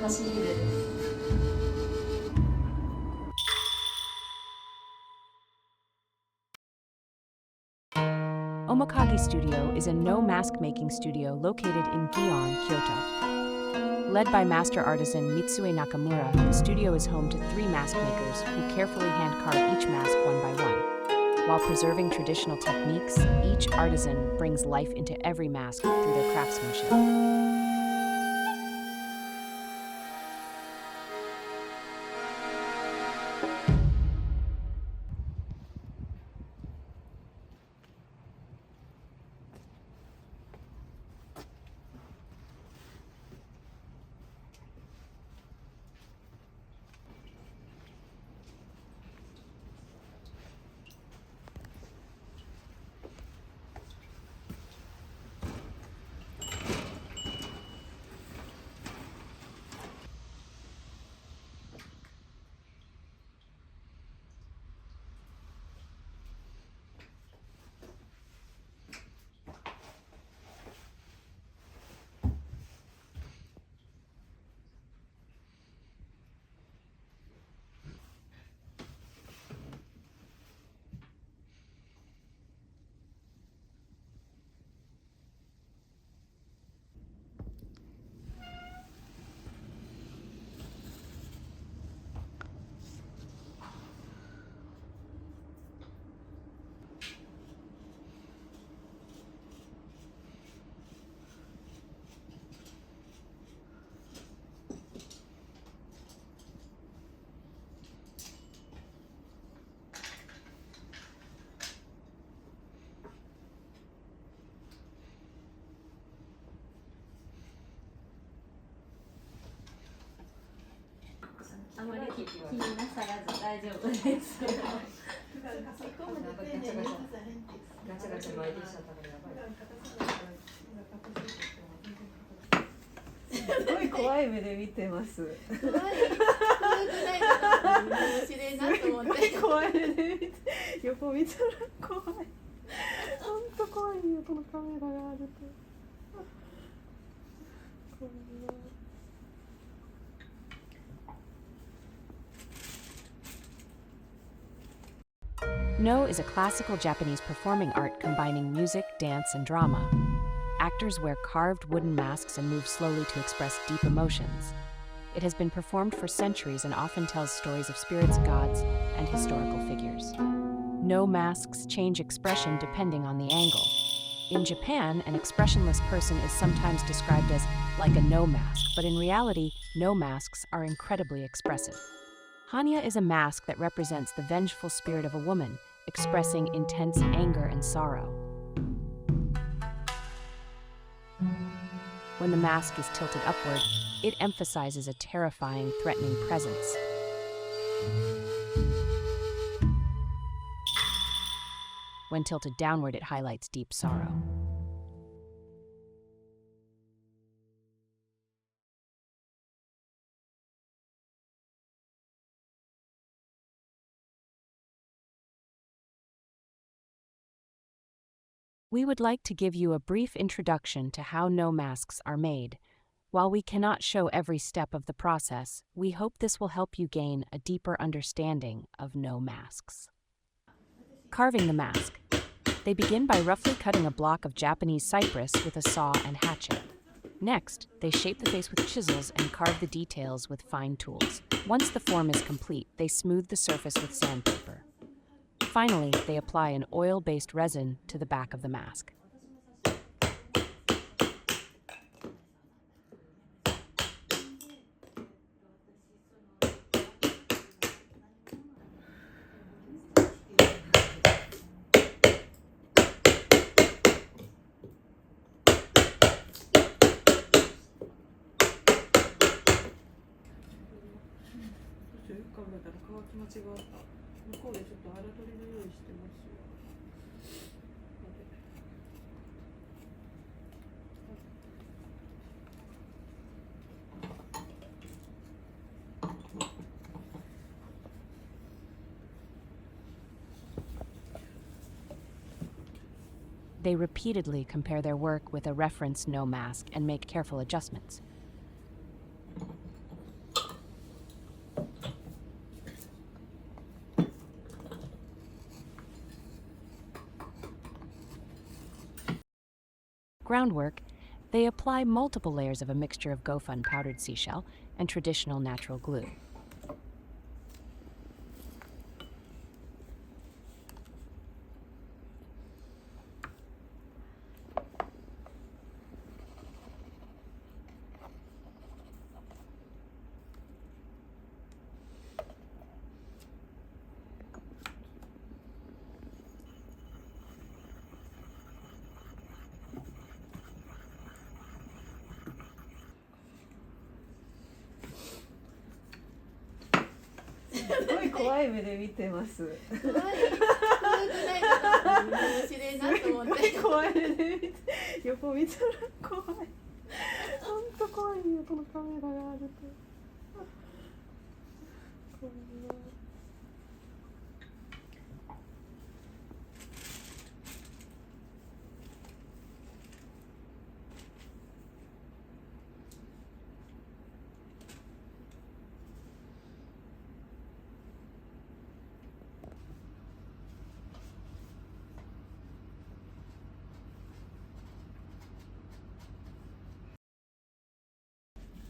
楽しめる。Omokage Studio is a Noh mask making studio located in Gion, Kyoto. Led by master artisan Mitsue Nakamura, the studio is home to 3 mask makers who carefully hand-carve each mask one by one. While preserving traditional techniques, each artisan brings life into every mask through their craftsmanship.あまり気になさらず大丈夫です。ガチャガチャ巻いてきちゃったからやばい。すごい怖い目で見てます。怖い。ないかもしれんなと思って。怖い目で見て、横見たら怖い。本当怖いよこのカメラがあると。こんな。Noh is a classical Japanese performing art combining music, dance, and drama. Actors wear carved wooden masks and move slowly to express deep emotions. It has been performed for centuries and often tells stories of spirits, gods, and historical figures. Noh masks change expression depending on the angle. In Japan, an expressionless person is sometimes described as like a Noh mask, but in reality, Noh masks are incredibly expressive. Hanya is a mask that represents the vengeful spirit of a woman, expressing intense anger and sorrow. When the mask is tilted upward, it emphasizes a terrifying, threatening presence. When tilted downward, it highlights deep sorrow. We would like to give you a brief introduction to how Noh masks are made. While we cannot show every step of the process, we hope this will help you gain a deeper understanding of Noh masks. Carving the mask. They begin by roughly cutting a block of Japanese cypress with a saw and hatchet. Next, they shape the face with chisels and carve the details with fine tools. Once the form is complete, they smooth the surface with sandpaper. Finally, they apply an oil-based resin to the back of the mask. They repeatedly compare their work with a reference Noh mask and make careful adjustments. Groundwork, they apply multiple layers of a mixture of Gofun powdered seashell and traditional natural glue.怖い目で見てます。怖い、怖くないかな、面白いなと思って。怖い目で見て、横見たら怖い。本当怖いよ、このカメラがあると。怖いな。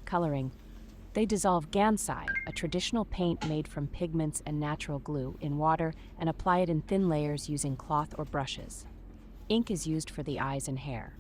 Coloring. They dissolve gansai, a traditional paint made from pigments and natural glue, in water and apply it in thin layers using cloth or brushes. Ink is used for the eyes and hair.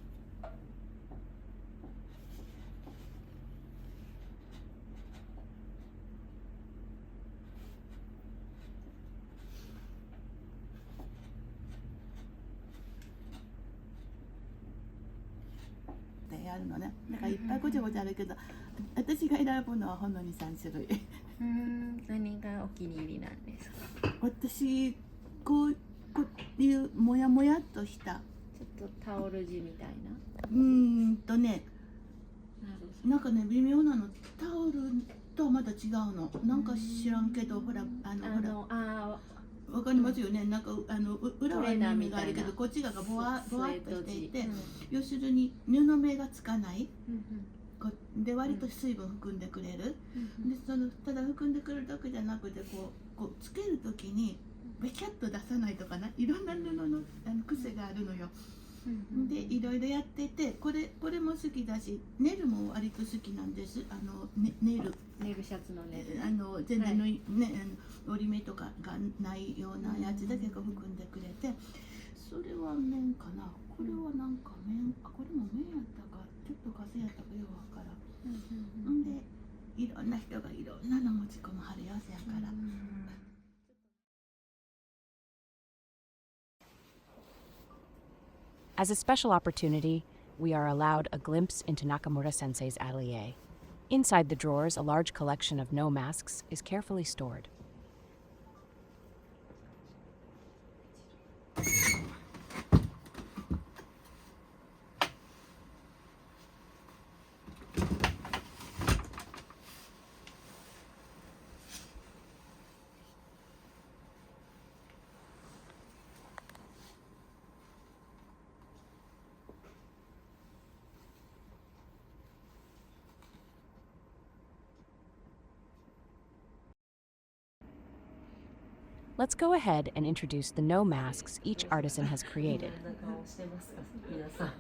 私が選ぶのはほんのに3種類。何がお気に入りなんですか？私こういうもやもやっとしたちょっとタオル地みたいな。なんかね微妙なの、タオルとはまた違うの。なんか知らんけど、ほらわかりますよね。なんか裏は耳があるけどこっちがボワっとしていて、要するに布目がつかない。で割と水分含んでくれる。でただ含んでくるだけじゃなくてこうつける時にベキャッと出さないとかな、いろんな布の癖があるのよ。でいろいろやってて、これも好きだし、ネルも割と好きなんです。ネルシャツのネル、全然の、折り目とかがないようなやつだけが含んでくれて、それは綿かな。これはなんか綿、これも綿やったかちょっと風やったかようわからん。でいろんな人がいろんなの持ち込む春寄せやから。As a special opportunity, we are allowed a glimpse into Nakamura Sensei's atelier. Inside the drawers, a large collection of Noh masks is carefully stored. Let's go ahead and introduce the Noh masks each artisan has created.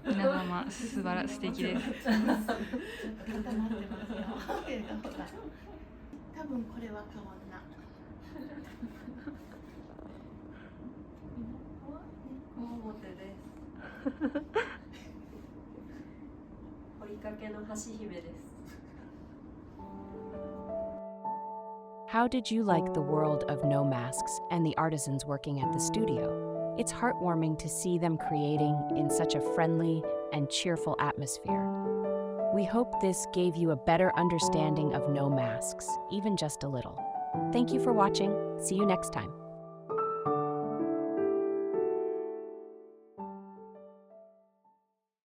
皆様素晴らしい、素敵です。多分これは変わんな。表です。掘りかけの橋姫です。How did you like the world of Noh Masks and the artisans working at the studio? It's heartwarming to see them creating in such a friendly and cheerful atmosphere. We hope this gave you a better understanding of Noh Masks, even just a little. Thank you for watching. See you next time.